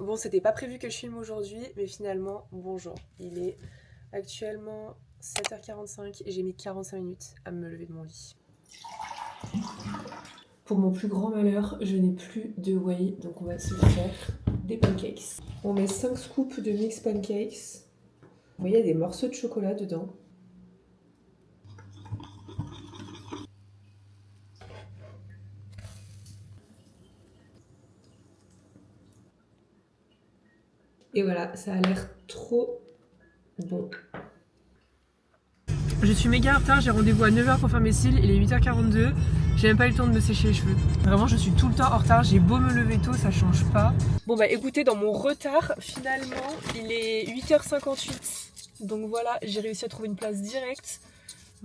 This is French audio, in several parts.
Bon, c'était pas prévu que je filme aujourd'hui, mais finalement, bonjour. Il est actuellement 7h45 et j'ai mis 45 minutes à me lever de mon lit. Pour mon plus grand malheur, je n'ai plus de whey, donc on va se faire des pancakes. On met 5 scoops de mix pancakes. Vous voyez, il y a des morceaux de chocolat dedans. Et voilà, ça a l'air trop bon. Je suis méga en retard, j'ai rendez-vous à 9h pour faire mes cils, il est 8h42. J'ai même pas eu le temps de me sécher les cheveux. Vraiment, je suis tout le temps en retard, j'ai beau me lever tôt, ça change pas. Bon bah écoutez, dans mon retard, finalement, il est 8h58. Donc voilà, j'ai réussi à trouver une place directe.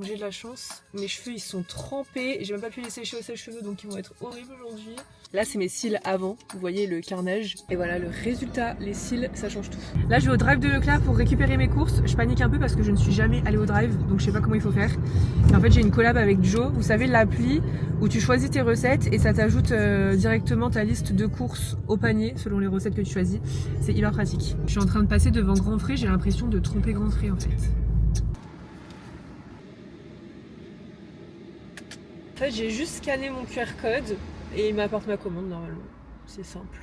J'ai de la chance. Mes cheveux, ils sont trempés. J'ai même pas pu les sécher au sèche-cheveux, donc ils vont être horribles aujourd'hui. Là, c'est mes cils avant. Vous voyez le carnage. Et voilà le résultat. Les cils, ça change tout. Là, je vais au drive de Leclerc pour récupérer mes courses. Je panique un peu parce que je ne suis jamais allée au drive, donc je sais pas comment il faut faire. Et en fait, j'ai une collab avec Joe. Vous savez, l'appli où tu choisis tes recettes et ça t'ajoute directement ta liste de courses au panier selon les recettes que tu choisis. C'est hyper pratique. Je suis en train de passer devant Grand Frais. J'ai l'impression de tromper Grand Frais en fait. En fait, j'ai juste scanné mon QR code et il m'apporte ma commande normalement. C'est simple.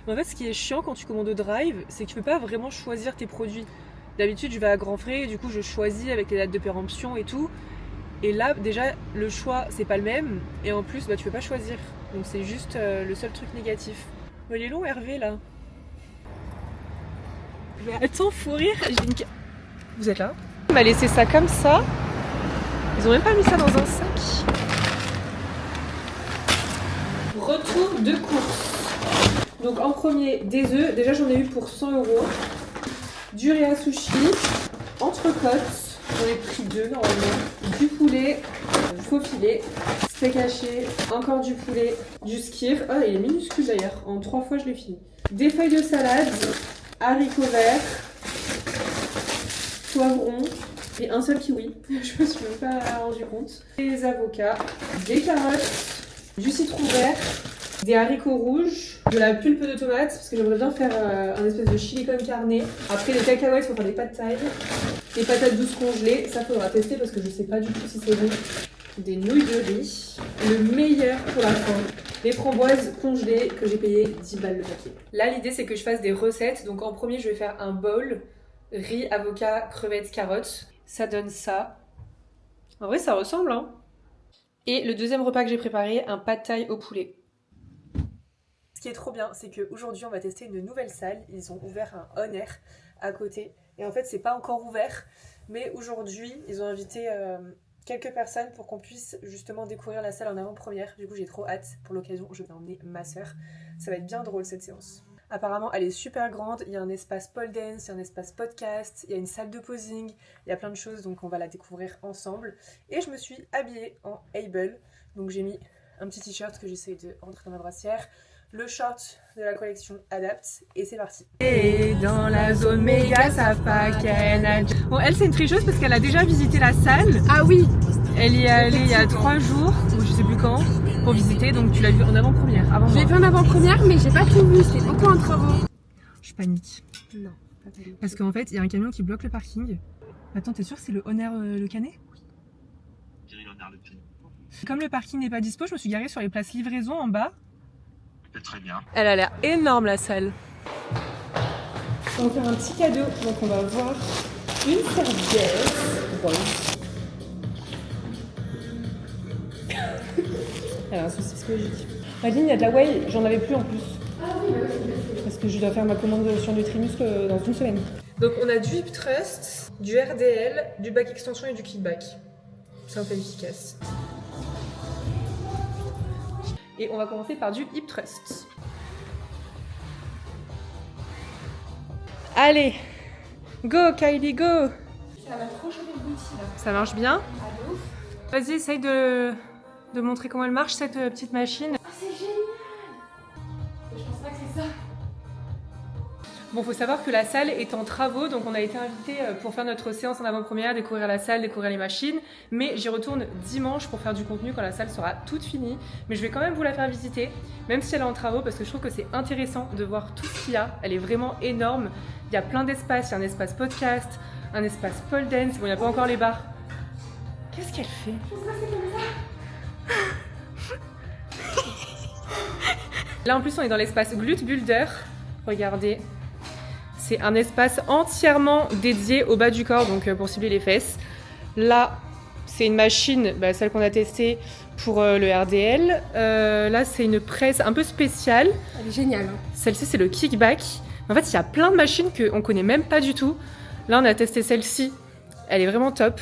Mais en fait, ce qui est chiant quand tu commandes au drive, c'est que tu peux pas vraiment choisir tes produits. D'habitude, je vais à Grand Frais et du coup, je choisis avec les dates de péremption et tout. Et là, déjà, le choix, c'est pas le même. Et en plus, bah, tu peux pas choisir. Donc, c'est juste le seul truc négatif. Oh, il est long, Hervé, là. Mais attends, faut rire. Vous êtes là? On m'a laissé ça comme ça. Ils ont même pas mis ça dans un sac. Retour de course. Donc en premier, des œufs. Déjà j'en ai eu pour 100 €. Du riz à sushi. Entrecôte. J'en ai pris 2 normalement. Du poulet. Faux filet. Steak haché. Encore du poulet. Du skyr. Oh, il est minuscule d'ailleurs. En 3 fois je l'ai fini. Des feuilles de salade. Haricots verts. Poivrons. Et un seul kiwi. Je me suis même pas rendu compte. Des avocats. Des carottes. Du citron vert, des haricots rouges, de la pulpe de tomate, parce que j'aimerais bien faire un espèce de chili con carne. Après, des cacahuètes pour faire des pâtes thaï. Des patates douces congelées, ça faudra tester parce que je sais pas du tout si c'est bon. Des nouilles de riz, le meilleur pour la fin, des framboises congelées que j'ai payé 10 balles le paquet. Là, l'idée c'est que je fasse des recettes. Donc en premier, je vais faire un bowl, riz, avocat, crevettes, carottes. Ça donne ça. En vrai, ça ressemble, hein. Et le deuxième repas que j'ai préparé, un pad thai au poulet. Ce qui est trop bien, c'est qu'aujourd'hui on va tester une nouvelle salle. Ils ont ouvert un on air à côté. Et en fait, c'est pas encore ouvert. Mais aujourd'hui, ils ont invité quelques personnes pour qu'on puisse justement découvrir la salle en avant-première. Du coup, j'ai trop hâte. Pour l'occasion, je vais emmener ma soeur. Ça va être bien drôle cette séance. Apparemment, elle est super grande. Il y a un espace pole dance, il y a un espace podcast, il y a une salle de posing, il y a plein de choses, donc on va la découvrir ensemble. Et je me suis habillée en Able. Donc j'ai mis un petit t-shirt que j'essaie de rentrer dans ma brassière, le short de la collection Adapt, et c'est parti. Et dans la zone méga, ça pas qu'elle a... Bon, elle, c'est une tricheuse parce qu'elle a déjà visité la salle. Ah oui. Elle y est allée il y a 3 jours, ou je sais plus quand, pour visiter, donc tu l'as vu en avant-première. Je l'ai vu en avant-première, mais j'ai pas tout vu, c'était beaucoup en travaux. Je panique. Non, pas panique. Parce qu'en fait, il y a un camion qui bloque le parking. Attends, t'es sûr que c'est le Honor Le Canet? Oui. J'ai l'honneur de Canet. Comme le parking n'est pas dispo, je me suis garée sur les places livraison en bas. C'est très bien. Elle a l'air énorme la salle. On va faire un petit cadeau, donc on va voir une serviette. Rose. Elle a un souci psychologique. Madeleine, il y a de la whey, j'en avais plus en plus. Ah oui, bah oui. Parce que je dois faire ma commande sur Nutrimuscle dans une semaine. Donc on a du Hip Trust, du RDL, du back extension et du kickback. Simple et efficace. Et on va commencer par du Hip Trust. Allez, go Kylie, go! Ça va trop chauffer le bouti là. Ça marche bien? Ah de ouf. Vas-y, essaye de montrer comment elle marche cette petite machine. Ah c'est génial. Je pense pas que c'est ça. Bon, faut savoir que la salle est en travaux, donc on a été invités pour faire notre séance en avant-première, découvrir la salle, découvrir les machines. Mais j'y retourne dimanche pour faire du contenu quand la salle sera toute finie. Mais je vais quand même vous la faire visiter, même si elle est en travaux, parce que je trouve que c'est intéressant de voir tout ce qu'il y a. Elle est vraiment énorme. Il y a plein d'espaces. Il y a un espace podcast, un espace pole dance. Bon, il n'y a pas encore les bars. Qu'est-ce qu'elle fait? Là, en plus, on est dans l'espace Glute Builder. Regardez. C'est un espace entièrement dédié au bas du corps, donc pour cibler les fesses. Là, c'est une machine, celle qu'on a testée pour le RDL. Là, c'est une presse un peu spéciale. Elle est géniale. Hein. Celle-ci, c'est le kickback. En fait, il y a plein de machines qu'on ne connaît même pas du tout. Là, on a testé celle-ci. Elle est vraiment top.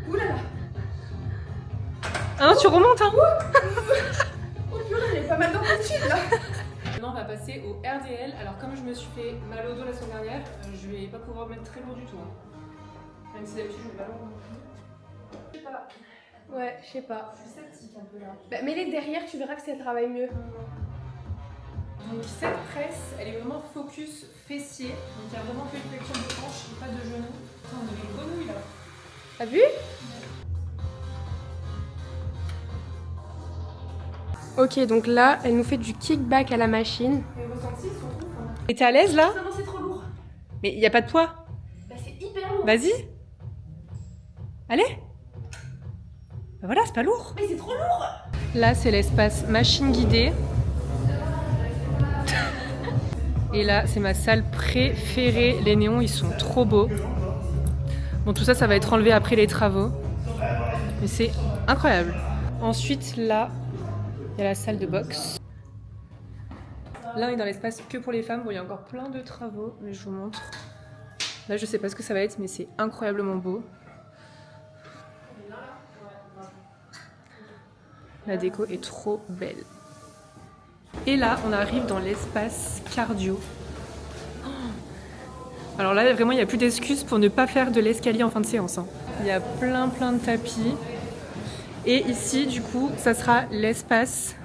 Ouh là là. Ah non, tu remontes, hein. Oh purée, elle est pas mal dans mon dessus là. Maintenant, on va passer au RDL. Alors, comme je me suis fait mal au dos la semaine dernière, je vais pas pouvoir mettre très lourd du tout. Hein. Même si d'habitude, je mets pas lourd. Je sais pas. Ouais, je sais pas. Je suis sceptique un peu là. Bah, mets-les derrière, tu verras que ça travaille mieux. Donc, cette presse, elle est vraiment focus fessier. Donc, il y a vraiment que une flexion de hanche et pas de genoux. Putain, on dirait une grenouille là. T'as vu? Ok, donc là, elle nous fait du kickback à la machine. Les ressentis sont ouf. Hein. Et t'es à l'aise là? Non, c'est trop lourd. Mais il y a pas de poids. Bah, c'est hyper lourd. Vas-y. Allez. Bah voilà, c'est pas lourd. Mais c'est trop lourd. Là, c'est l'espace machine guidée. Et là, c'est ma salle préférée. Les néons, ils sont trop beaux. Bon, tout ça, ça va être enlevé après les travaux. Mais c'est incroyable. Ensuite, là, il y a la salle de boxe. Là, on est dans l'espace que pour les femmes. Bon, il y a encore plein de travaux, mais je vous montre. Là, je sais pas ce que ça va être, mais c'est incroyablement beau. La déco est trop belle. Et là, on arrive dans l'espace cardio. Alors là, vraiment, il n'y a plus d'excuses pour ne pas faire de l'escalier en fin de séance. Hein. Il y a plein de tapis. Et ici, du coup, ça sera l'espace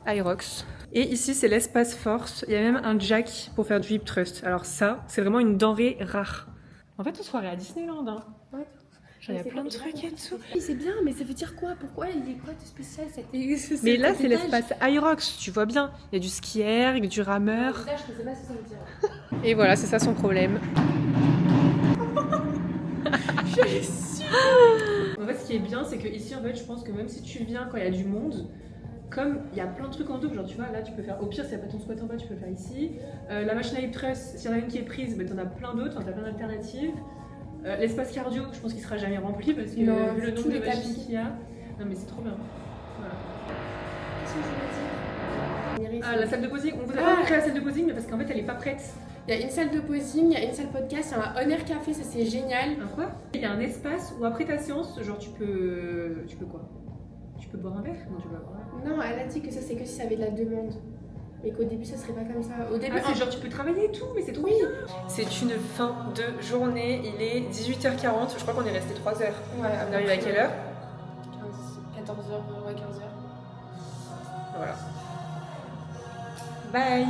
Aerox. Et ici, c'est l'espace force. Il y a même un jack pour faire du hip thrust. Alors ça, c'est vraiment une denrée rare. En fait, on se croirait à Disneyland. Hein. Ouais. Genre, il y a plein de trucs et tout. Oui, c'est bien, mais ça veut dire quoi? Pourquoi il est quoi de spécial cette... Mais là, c'est l'espace Aerox, tu vois bien. Il y a du ski air, du rameur. Là, je sais pas ce que ça veut dire. Et voilà, c'est ça son problème. Je suis sûre. En fait, ce qui est bien, c'est que ici, en fait, je pense que même si tu viens quand il y a du monde, comme il y a plein de trucs en double, genre tu vois, là, tu peux faire, au pire, s'il n'y a pas ton squat en bas, tu peux le faire ici. La machine à hip thrust, s'il y en a une qui est prise, t'en as plein d'autres, t'as plein d'alternatives. L'espace cardio, je pense qu'il sera jamais rempli parce que Non, vu le tous nombre de les machines tapis. qu'il y a. Non, mais c'est trop bien. Voilà. Qu'est-ce que je voulais dire? Ah, la salle de posing, on vous a pas montré la salle de posing, mais parce qu'en fait, elle est pas prête. Il y a une salle de posing, il y a une salle podcast, il y a un Honor Café, ça c'est génial. Un quoi? Il y a un espace où après ta séance, genre tu peux quoi? Tu peux boire un verre? Non, tu peux pas boire un verre. Non, elle a dit que ça c'est que si ça avait de la demande. Mais qu'au début ça serait pas comme ça. Au début, Ah, c'est genre tu peux travailler et tout, mais c'est trop bien. C'est une fin de journée, il est 18h40, je crois qu'on est resté 3 heures. Ouais, On arrive à quelle heure? 14h, ouais 15h. Voilà. Bye.